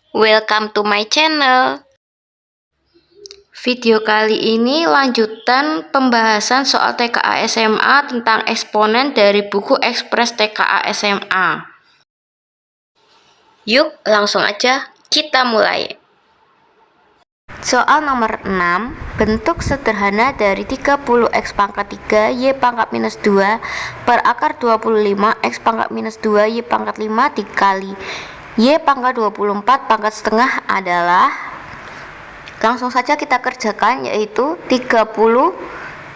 Welcome to my channel. Video kali ini lanjutan pembahasan soal TKA SMA tentang eksponen dari buku Ekspres TKA SMA. Yuk, langsung aja kita mulai. Soal nomor 6, bentuk sederhana dari 30x pangkat 3 y pangkat minus 2 per akar 25 x pangkat minus 2 y pangkat 5 dikali y pangkat 24 pangkat setengah adalah. Langsung saja kita kerjakan, yaitu 30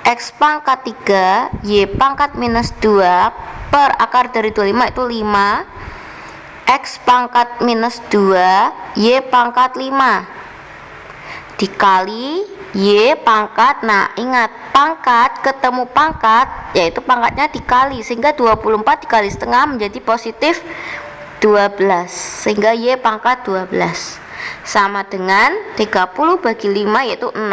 x pangkat 3 y pangkat minus 2 per akar dari 25 itu 5 x pangkat minus 2 y pangkat 5 dikali y pangkat. Nah, ingat, pangkat ketemu pangkat, yaitu pangkatnya dikali, sehingga 24 dikali setengah menjadi positif 12, sehingga y pangkat 12 sama dengan 30 bagi 5 yaitu 6.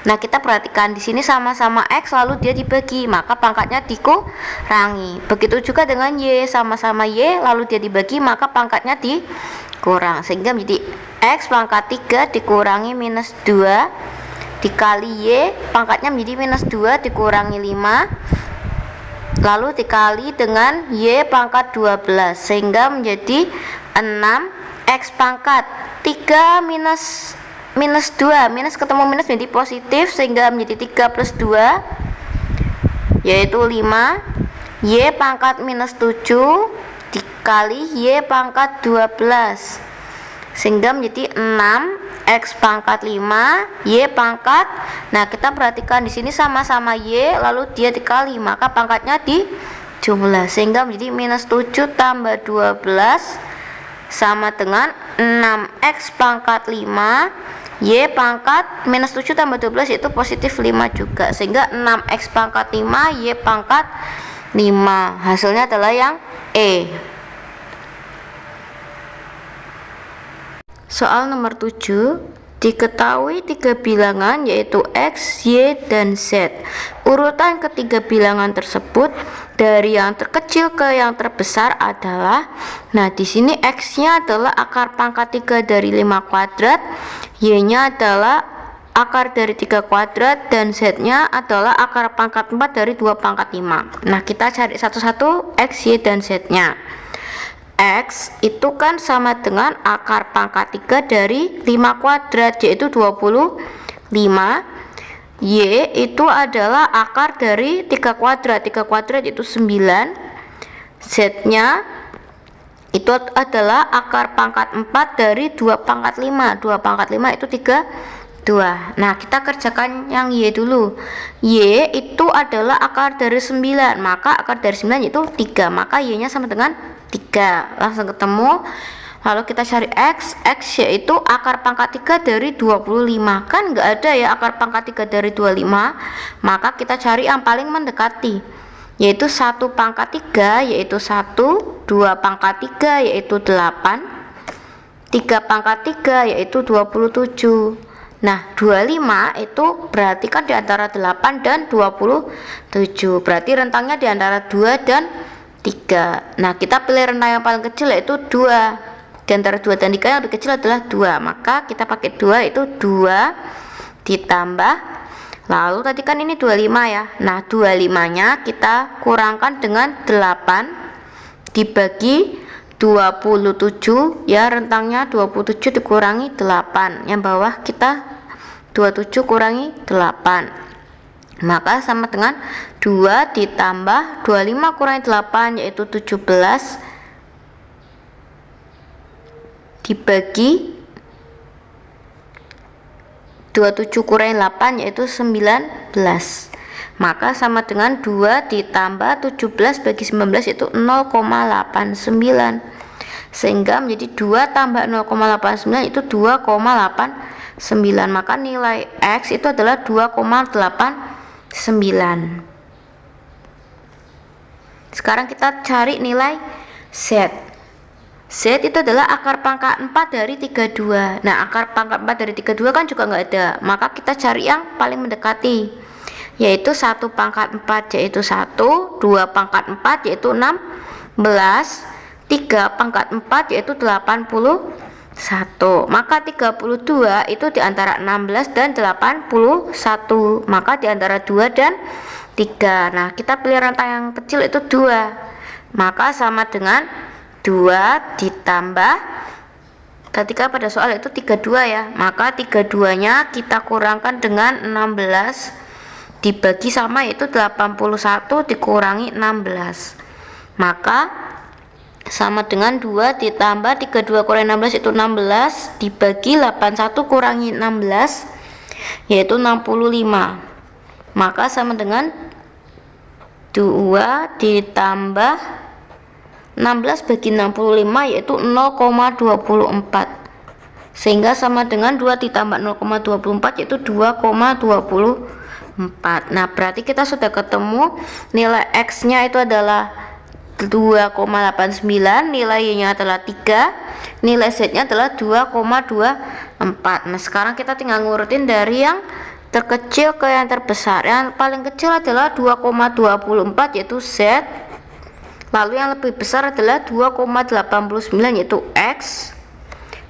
Nah, kita perhatikan di sini sama-sama x lalu dia dibagi, maka pangkatnya dikurangi. Begitu juga dengan y, sama-sama y lalu dia dibagi, maka pangkatnya dikurang, sehingga menjadi x pangkat 3 dikurangi minus 2 dikali y pangkatnya menjadi minus 2 dikurangi 5 lalu dikali dengan y pangkat 12, sehingga menjadi 6x pangkat 3 minus 2, minus ketemu minus menjadi positif, sehingga menjadi 3 plus 2 yaitu 5 y pangkat minus 7 dikali y pangkat 12, sehingga menjadi 6x pangkat 5 y pangkat. Nah, kita perhatikan di sini sama-sama y lalu dia dikali, maka pangkatnya dijumlah, sehingga menjadi minus 7 tambah 12 sama dengan 6x pangkat 5 y pangkat minus 7 tambah 12 yaitu positif 5 juga, sehingga 6x pangkat 5 y pangkat 5. Hasilnya adalah yang E. Soal nomor 7, diketahui 3 bilangan yaitu x, y, dan z. Urutan ketiga bilangan tersebut dari yang terkecil ke yang terbesar adalah. Nah, di sini x-nya adalah akar pangkat 3 dari 5 kuadrat, y-nya adalah akar dari 3 kuadrat, dan z-nya adalah akar pangkat 4 dari 2 pangkat 5. Nah, kita cari satu-satu x, y, dan z-nya. X itu kan sama dengan akar pangkat 3 dari 5 kuadrat yaitu 25. Y itu adalah akar dari 3 kuadrat. 3 kuadrat itu 9. Z-nya itu adalah akar pangkat 4 dari 2 pangkat 5. 2 pangkat 5 itu 2. Nah, kita kerjakan yang Y dulu. Y itu adalah akar dari 9, maka akar dari 9 itu 3, maka Y-nya sama dengan 3. Langsung ketemu. Lalu kita cari X. X yaitu akar pangkat 3 dari 25. Kan nggak ada ya akar pangkat 3 dari 25, maka kita cari yang paling mendekati, yaitu 1 pangkat 3 yaitu 1, 2 pangkat 3 yaitu 8, 3 pangkat 3 yaitu 27. Nah, 25 itu berarti kan di antara 8 dan 27. Berarti rentangnya di antara 2 dan 3. Nah, kita pilih rentang yang paling kecil yaitu 2. Di antara 2 dan 3 yang lebih kecil adalah 2. Maka kita pakai 2, itu 2 ditambah. Lalu tadi kan ini 25 ya. Nah, 25-nya kita kurangkan dengan 8 dibagi 27 ya, rentangnya 27 dikurangi 8. Yang bawah kita 27 kurangi 8. Maka sama dengan 2 ditambah 25 kurangi 8 yaitu 17 dibagi 27 kurangi 8 yaitu 19. Maka sama dengan 2 ditambah 17 bagi 19 yaitu 0,89. Sehingga menjadi 2 tambah 0,89 itu 2,89. Maka nilai X itu adalah 2,89. Sekarang kita cari nilai Z. Z itu adalah akar pangkat 4 dari 32. Nah, akar pangkat 4 dari 32 kan juga nggak ada, maka kita cari yang paling mendekati, yaitu 1 pangkat 4 yaitu 1, 2 pangkat 4 yaitu 16, 3 pangkat 4 yaitu 80 1. Maka 32 itu di antara 16 dan 81. Maka di antara 2 dan 3. Nah, kita pilih rentang yang kecil itu 2. Maka sama dengan 2 ditambah, ketika pada soal itu 32 ya. Maka 32-nya kita kurangkan dengan 16 dibagi sama, yaitu 81 dikurangi 16. Maka sama dengan 2 ditambah 32 kurangi 16 itu 16 dibagi 81 kurangi 16 yaitu 65. Maka sama dengan 2 ditambah 16 bagi 65 yaitu 0,24, sehingga sama dengan 2 ditambah 0,24 yaitu 2,24. Nah, berarti kita sudah ketemu nilai X nya itu adalah 2,89, nilai Y-nya adalah 3, nilai Z-nya adalah 2,24. Nah, sekarang kita tinggal ngurutin dari yang terkecil ke yang terbesar. Yang paling kecil adalah 2,24 yaitu Z, lalu yang lebih besar adalah 2,89 yaitu X,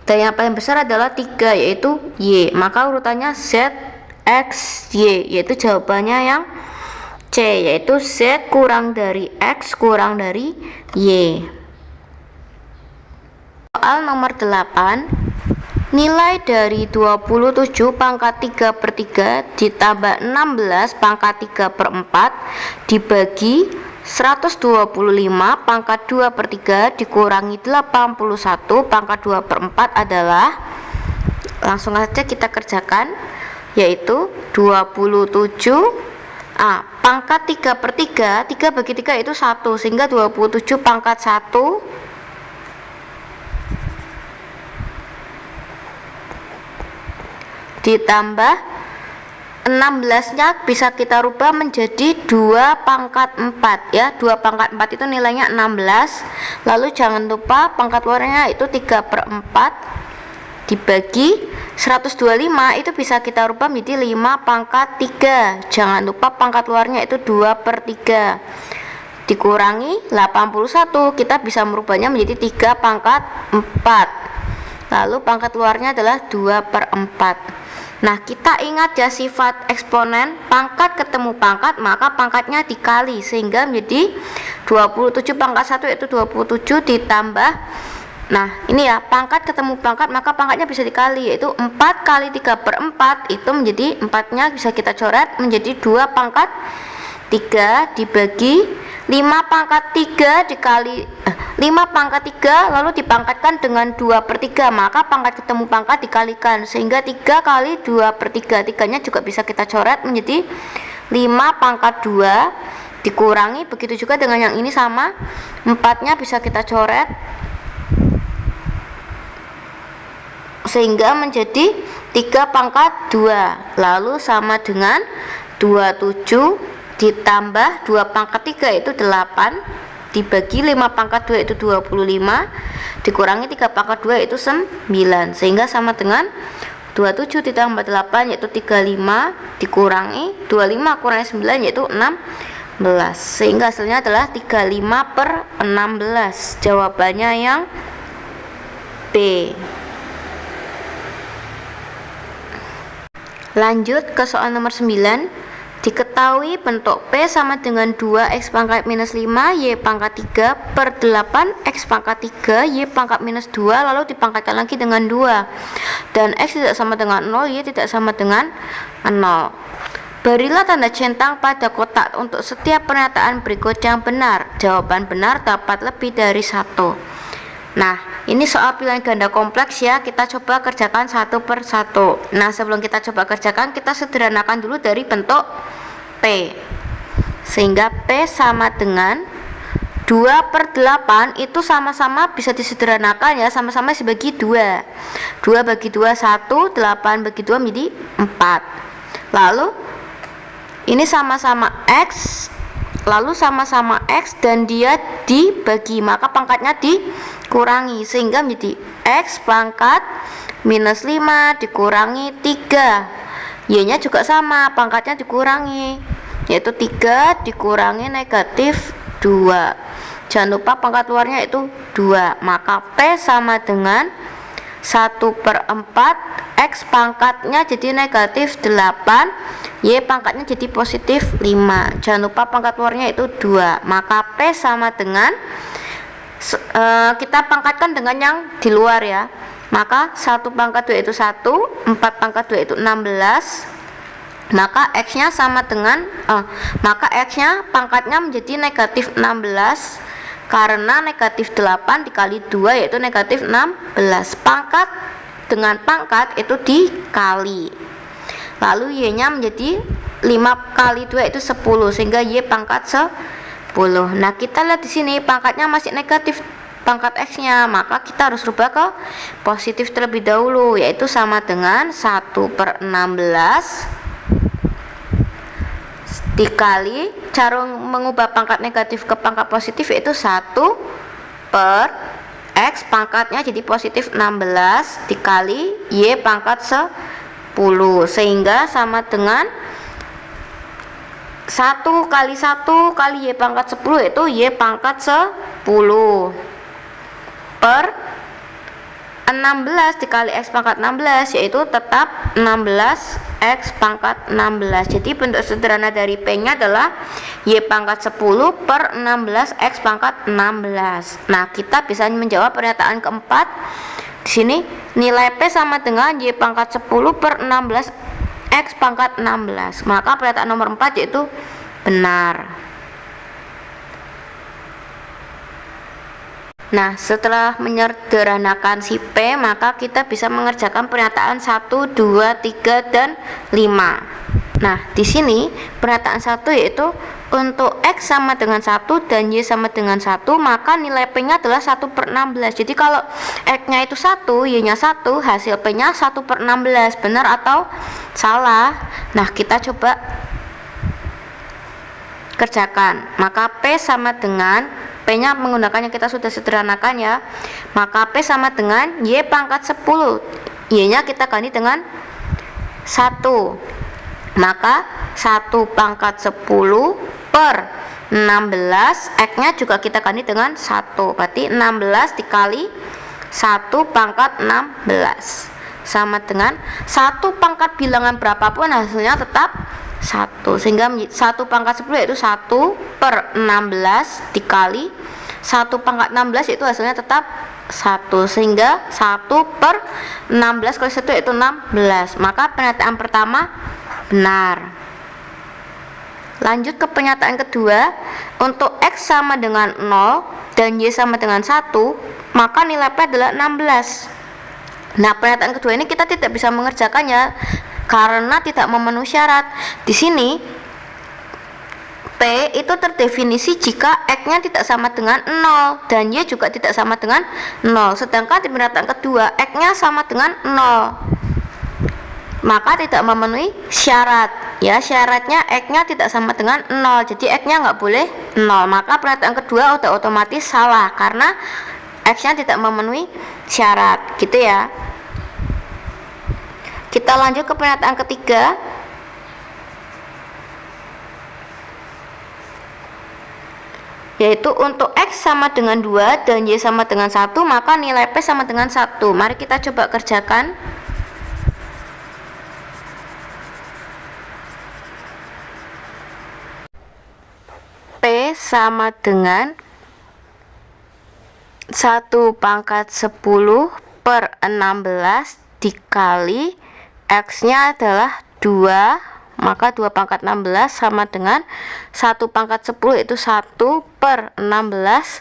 dan yang paling besar adalah 3 yaitu Y. Maka urutannya Z, X, Y, yaitu jawabannya yang C, yaitu Z kurang dari X kurang dari Y. Soal nomor 8, nilai dari 27 pangkat 3/3 ditambah 16 pangkat 3/4 dibagi 125 pangkat 2/3 dikurangi 81 pangkat 2/4 adalah, langsung saja kita kerjakan, yaitu 27 pangkat 3/3, 3 bagi 3 itu 1, sehingga 27 pangkat 1 ditambah 16 nya bisa kita rubah menjadi 2 pangkat 4 ya. 2 pangkat 4 itu nilainya 16, lalu jangan lupa pangkat luarnya itu 3/4 dibagi 125 itu bisa kita rubah menjadi 5 pangkat 3. Jangan lupa pangkat luarnya itu 2/3 dikurangi 81, kita bisa merubahnya menjadi 3 pangkat 4, lalu pangkat luarnya adalah 2/4. Nah, kita ingat ya sifat eksponen, pangkat ketemu pangkat maka pangkatnya dikali, sehingga menjadi 27 pangkat 1 yaitu 27 ditambah, nah ini ya, pangkat ketemu pangkat maka pangkatnya bisa dikali, yaitu 4 kali 3/4 itu menjadi 4 nya bisa kita coret menjadi 2 pangkat 3 dibagi 5 pangkat 3 dikali 5 pangkat 3 lalu dipangkatkan dengan 2/3, maka pangkat ketemu pangkat dikalikan, sehingga 3 kali 2/3, 3 nya juga bisa kita coret menjadi 5 pangkat 2 dikurangi, begitu juga dengan yang ini sama, 4 nya bisa kita coret sehingga menjadi 3 pangkat 2, lalu sama dengan 27 ditambah 2 pangkat 3 itu 8 dibagi 5 pangkat 2 itu 25 dikurangi 3 pangkat 2 itu 9, sehingga sama dengan 27 ditambah 8 yaitu 35 dikurangi 25 kurangi 9 yaitu 16, sehingga hasilnya adalah 35/16. Jawabannya yang B. Lanjut ke soal nomor 9. Diketahui bentuk P sama dengan 2x pangkat minus 5 y pangkat 3 per 8 x pangkat 3 y pangkat minus 2 lalu dipangkatkan lagi dengan 2, dan x tidak sama dengan 0, y tidak sama dengan 0. Berilah tanda centang pada kotak untuk setiap pernyataan berikut yang benar. Jawaban benar dapat lebih dari 1. Nah, ini soal pilihan ganda kompleks ya, kita coba kerjakan satu per satu. Nah, sebelum kita coba kerjakan, kita sederhanakan dulu dari bentuk P, sehingga P sama dengan 2/8 itu sama-sama bisa disederhanakan ya, sama-sama dibagi 2. 2 bagi 2 1, 8 bagi 2 menjadi 4. Lalu ini sama-sama X, lalu sama-sama X dan dia dibagi, maka pangkatnya dikurangi, sehingga menjadi X pangkat minus 5 dikurangi 3, Y nya juga sama, pangkatnya dikurangi, yaitu 3 dikurangi negatif 2. Jangan lupa pangkat luarnya itu 2, maka P sama dengan 1/4, X pangkatnya jadi negatif 8, Y pangkatnya jadi positif 5. Jangan lupa pangkat luarnya itu 2. Maka P sama dengan kita pangkatkan dengan yang di luar ya. Maka 1/2 itu 1, 4/2 itu 16. Maka X-nya sama dengan maka X-nya pangkatnya menjadi negatif 16 karena negatif 8 dikali 2 yaitu negatif 16. Pangkat dengan pangkat itu dikali. Lalu Y-nya menjadi 5 kali 2 itu 10 sehingga Y pangkat 10. Nah, kita lihat di sini pangkatnya masih negatif pangkat X-nya, maka kita harus rubah ke positif terlebih dahulu, yaitu sama dengan 1/16 dikali, cara mengubah pangkat negatif ke pangkat positif yaitu 1 per X pangkatnya jadi positif 16 dikali Y pangkat 10 sehingga sama dengan 1 kali 1 kali Y pangkat 10 yaitu Y pangkat 10 per 16 dikali X pangkat 16 yaitu tetap 16 X pangkat 16. Jadi bentuk sederhana dari P nya adalah Y pangkat 10 per 16 X pangkat 16. Nah, kita bisa menjawab pernyataan keempat. Di sini nilai P sama dengan Y pangkat 10 per 16 X pangkat 16. Maka pernyataan nomor 4 yaitu benar. Nah, setelah menyederhanakan si P, maka kita bisa mengerjakan pernyataan 1, 2, 3, dan 5. Nah, di sini pernyataan 1 yaitu untuk X sama dengan 1 dan Y sama dengan 1, maka nilai P-nya adalah 1/16. Jadi kalau X-nya itu 1, Y-nya 1, hasil P-nya 1/16. Benar atau salah? Nah, kita coba kerjakan. Maka P sama dengan P-nya menggunakan yang kita sudah sederhanakan ya. Maka P sama dengan Y pangkat 10. Y-nya kita ganti dengan 1. Maka 1 pangkat 10 per 16, X-nya juga kita ganti dengan 1. Berarti 16 dikali 1 pangkat 16 sama dengan 1 pangkat bilangan berapapun hasilnya tetap 1, sehingga 1 pangkat 10 yaitu 1 per 16 dikali 1 pangkat 16 itu hasilnya tetap 1, sehingga 1 per 16 kali 1 yaitu 16. Maka pernyataan pertama benar. Lanjut ke pernyataan kedua. Untuk X sama dengan 0 dan Y sama dengan 1, maka nilai P adalah 16. Nah, pernyataan kedua ini kita tidak bisa mengerjakannya karena tidak memenuhi syarat. Di sini P itu terdefinisi jika X-nya tidak sama dengan 0 dan Y juga tidak sama dengan 0. Sedangkan di pernyataan kedua X-nya sama dengan 0, maka tidak memenuhi syarat. Ya, syaratnya X-nya tidak sama dengan 0, jadi X-nya nggak boleh 0. Maka pernyataan kedua udah otomatis salah karena X-nya tidak memenuhi syarat, gitu ya. Kita lanjut ke pernyataan ketiga. Yaitu untuk X sama dengan 2 dan Y sama dengan 1, maka nilai P sama dengan 1. Mari kita coba kerjakan. P sama dengan 1 pangkat 10 per 16 dikali X-nya adalah 2, maka 2 pangkat 16 sama dengan 1 pangkat 10 itu 1 per 16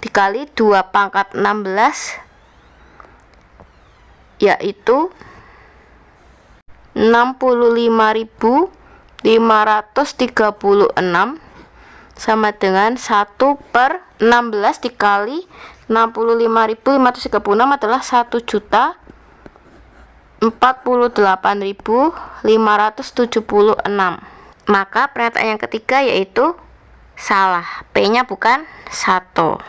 dikali 2 pangkat 16 yaitu 65.536 sama dengan 1 per 16 dikali 65.536 adalah 1.048.576. Maka pernyataan yang ketiga yaitu salah, P-nya bukan 1.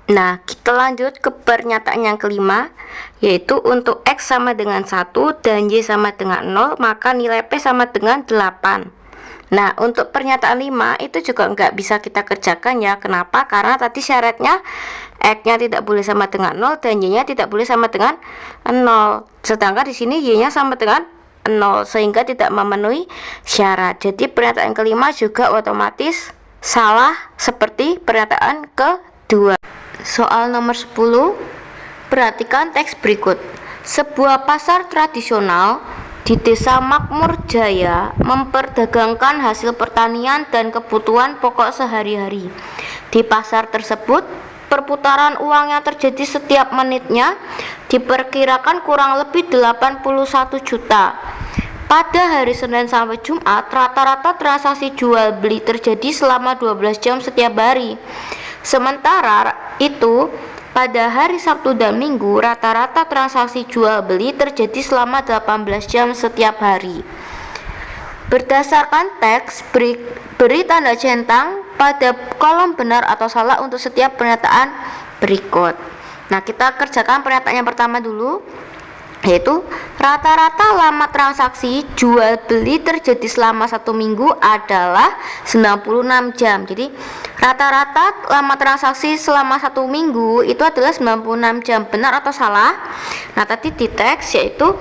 Nah, kita lanjut ke pernyataan yang kelima, yaitu untuk X sama dengan 1 dan Y sama dengan 0, maka nilai P sama dengan 8. Nah, untuk pernyataan 5 itu juga nggak bisa kita kerjakan ya. Kenapa? Karena tadi syaratnya X-nya tidak boleh sama dengan 0 dan Y-nya tidak boleh sama dengan 0. Sedangkan di sini Y-nya sama dengan 0 sehingga tidak memenuhi syarat. Jadi pernyataan kelima juga otomatis salah seperti pernyataan kedua. Soal nomor 10. Perhatikan teks berikut. Sebuah pasar tradisional di Desa Makmur Jaya memperdagangkan hasil pertanian dan kebutuhan pokok sehari-hari. Di pasar tersebut, perputaran uang yang terjadi setiap menitnya diperkirakan kurang lebih 81 juta. Pada hari Senin sampai Jumat, rata-rata transaksi jual beli terjadi selama 12 jam setiap hari. Sementara itu, pada hari Sabtu dan Minggu, rata-rata transaksi jual beli terjadi selama 18 jam setiap hari. Berdasarkan teks, beri tanda centang pada kolom benar atau salah untuk setiap pernyataan berikut. Nah, kita kerjakan pernyataan yang pertama dulu, yaitu rata-rata lama transaksi jual beli terjadi selama 1 minggu adalah 96 jam. Jadi rata-rata lama transaksi selama 1 minggu itu adalah 96 jam. Benar atau salah? Nah, tadi di teks yaitu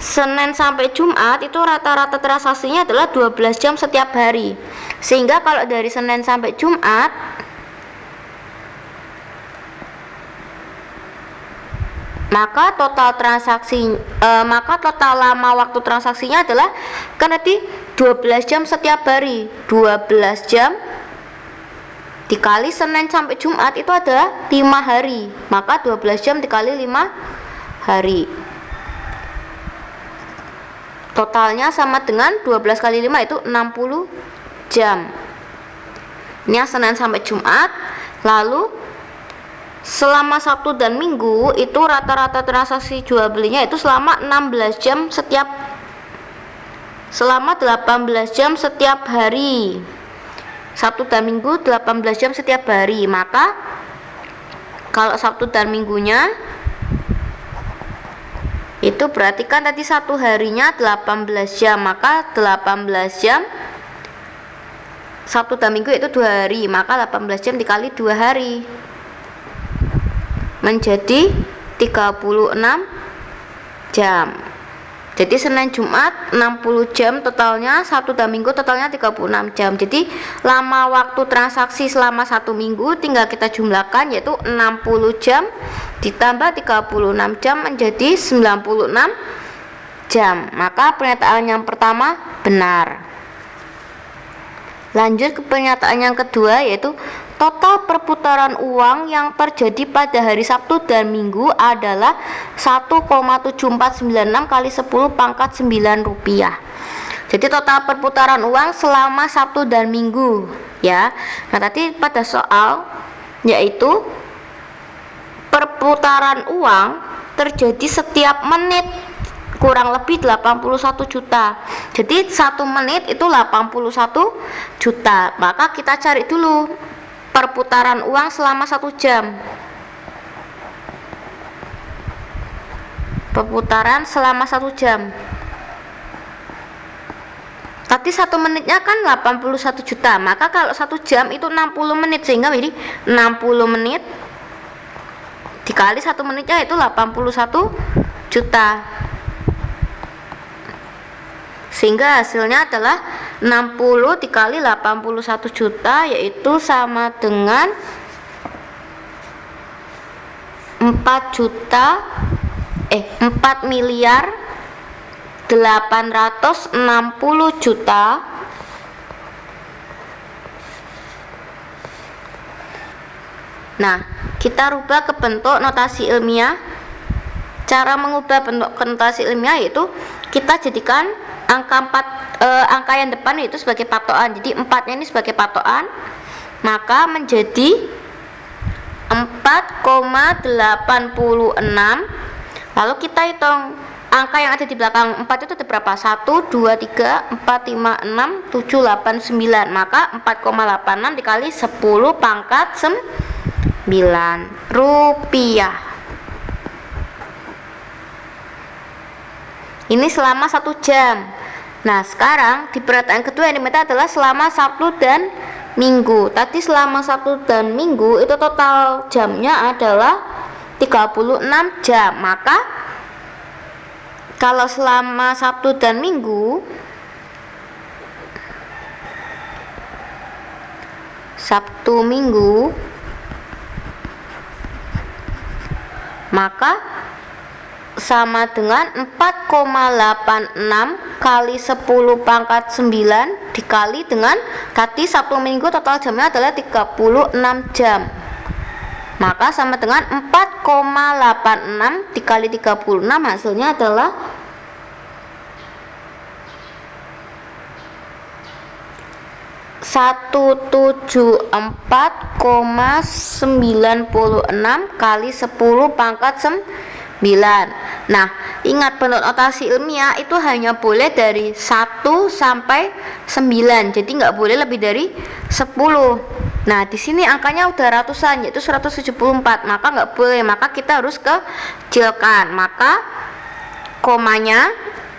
Senin sampai Jumat itu rata-rata transaksinya adalah 12 jam setiap hari. Sehingga kalau dari Senin sampai Jumat, maka total lama waktu transaksinya adalah kan tadi 12 jam setiap hari. 12 jam dikali Senin sampai Jumat itu adalah 5 hari. Maka 12 jam dikali 5 hari. Totalnya sama dengan 12 kali 5 itu 60 jam. Ini Senin sampai Jumat. Lalu selama Sabtu dan Minggu itu rata-rata transaksi jual belinya itu selama 18 jam selama 18 jam setiap hari. Sabtu dan Minggu 18 jam setiap hari. Maka kalau Sabtu dan Minggunya itu berarti kan tadi satu harinya 18 jam, maka 18 jam Sabtu dan Minggu itu 2 hari, maka 18 jam dikali 2 hari menjadi 36 jam. Jadi Senin Jumat 60 jam totalnya, Sabtu dan Minggu totalnya 36 jam. Jadi lama waktu transaksi selama 1 minggu tinggal kita jumlahkan, yaitu 60 jam ditambah 36 jam menjadi 96 jam. Maka pernyataan yang pertama benar. Lanjut ke pernyataan yang kedua, yaitu total perputaran uang yang terjadi pada hari Sabtu dan Minggu adalah 1,7496 kali 10 pangkat 9 rupiah. Jadi total perputaran uang selama Sabtu dan Minggu, ya. Nah, tadi pada soal yaitu perputaran uang terjadi setiap menit kurang lebih 81 juta. Jadi 1 menit itu 81 juta. Maka kita cari dulu perputaran uang selama 1 jam. Perputaran selama 1 jam. Tadi 1 menitnya kan 81 juta. Maka kalau 1 jam itu 60 menit, sehingga jadi 60 menit dikali 1 menitnya itu 81 juta. Sehingga hasilnya adalah 60 dikali 81 juta, yaitu sama dengan 4 miliar 860 juta Nah, kita rubah ke bentuk notasi ilmiah. Cara mengubah bentuk notasi ilmiah yaitu kita jadikan angka yang depan itu sebagai patokan. Jadi 4-nya ini sebagai patokan, maka menjadi 4,86. Lalu kita hitung angka yang ada di belakang 4 itu ada berapa? 1, 2, 3, 4, 5, 6, 7, 8, 9. Maka 4,86 dikali 10 pangkat 9 rupiah. Ini selama 1 jam. Nah, sekarang di pernyataan kedua yang diminta adalah selama Sabtu dan minggu. Tadi selama Sabtu dan Minggu itu total jamnya adalah 36 jam. Maka kalau selama Sabtu dan Minggu, Sabtu Minggu, maka sama dengan 4,86 kali 10 pangkat 9 dikali dengan tadi Sabtu Minggu total jamnya adalah 36 jam. Maka sama dengan 4,86 dikali 36, hasilnya adalah 174,96 kali 10 pangkat 9. Nah, ingat bentuk notasi ilmiah itu hanya boleh dari 1 sampai 9. Jadi nggak boleh lebih dari 10. Nah, di sini angkanya udah ratusan, yaitu 174. Maka nggak boleh, maka kita harus kecilkan. Maka komanya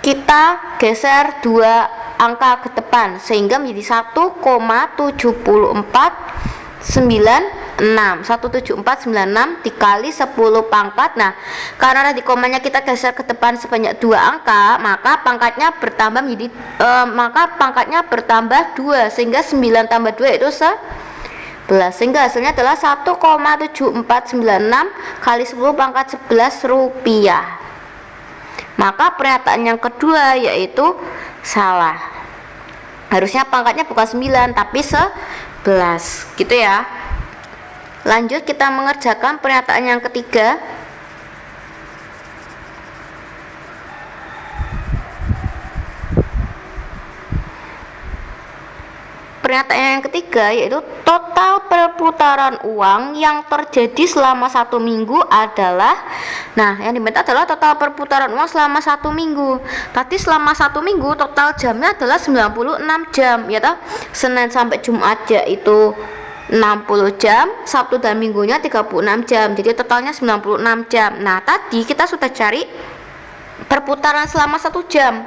kita geser 2 angka ke depan sehingga menjadi 1,7496 dikali 10 pangkat. Nah, karena di komanya kita geser ke depan sebanyak 2 angka, maka pangkatnya bertambah menjadi pangkatnya bertambah 2 sehingga 9 tambah 2 itu 11, sehingga hasilnya adalah 1,7496 kali 10 pangkat 11 rupiah. Maka pernyataan yang kedua yaitu salah. Harusnya pangkatnya bukan 9 tapi 11, gitu ya. Lanjut kita mengerjakan pernyataan yang ketiga. Pernyataan yang ketiga yaitu total perputaran uang yang terjadi selama 1 minggu adalah, nah yang diminta adalah total perputaran uang selama 1 minggu. Tadi selama 1 minggu total jamnya adalah 96 jam, ya toh. Senin sampai Jumat yaitu 60 jam, Sabtu dan Minggunya 36 jam, jadi totalnya 96 jam. Nah, tadi kita sudah cari perputaran selama 1 jam,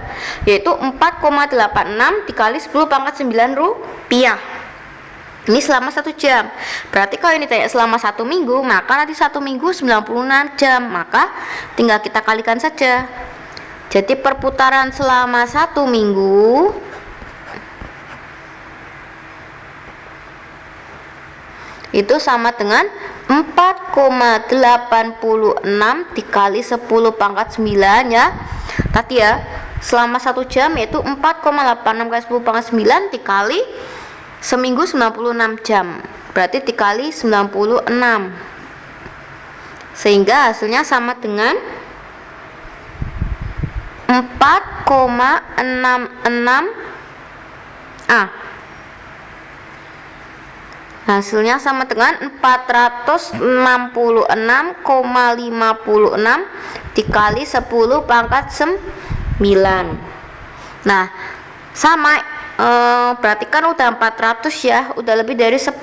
yaitu 4,86 dikali 10 pangkat 9 rupiah. Ini selama 1 jam. Berarti kalau ini ditanya selama 1 minggu, maka nanti 1 minggu 96 jam, maka tinggal kita kalikan saja. Jadi perputaran selama 1 minggu itu sama dengan 4,86 dikali 10 pangkat 9 ya. Tadi ya, selama 1 jam yaitu 4,86 kali 10 pangkat 9 dikali seminggu 96 jam. Berarti dikali 96. Sehingga hasilnya sama dengan 4,66 hasilnya sama dengan 466,56 dikali 10 pangkat 9. Nah, sama berarti kan udah 400 ya, udah lebih dari 10.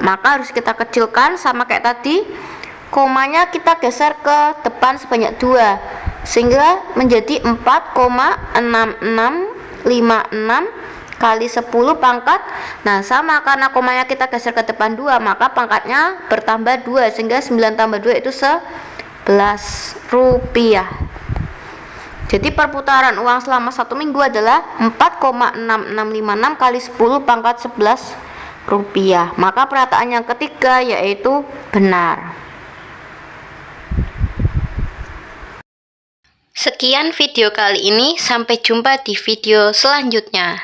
Maka harus kita kecilkan sama kayak tadi. Komanya kita geser ke depan sebanyak 2 sehingga menjadi 4,6656 kali 10 pangkat. Nah, sama karena komanya kita geser ke depan 2, maka pangkatnya bertambah 2 sehingga 9 tambah 2 itu 11 rupiah. Jadi perputaran uang selama 1 minggu adalah 4,6656 kali 10 pangkat 11 rupiah. Maka pernyataan yang ketiga yaitu benar. Sekian video kali ini, sampai jumpa di video selanjutnya.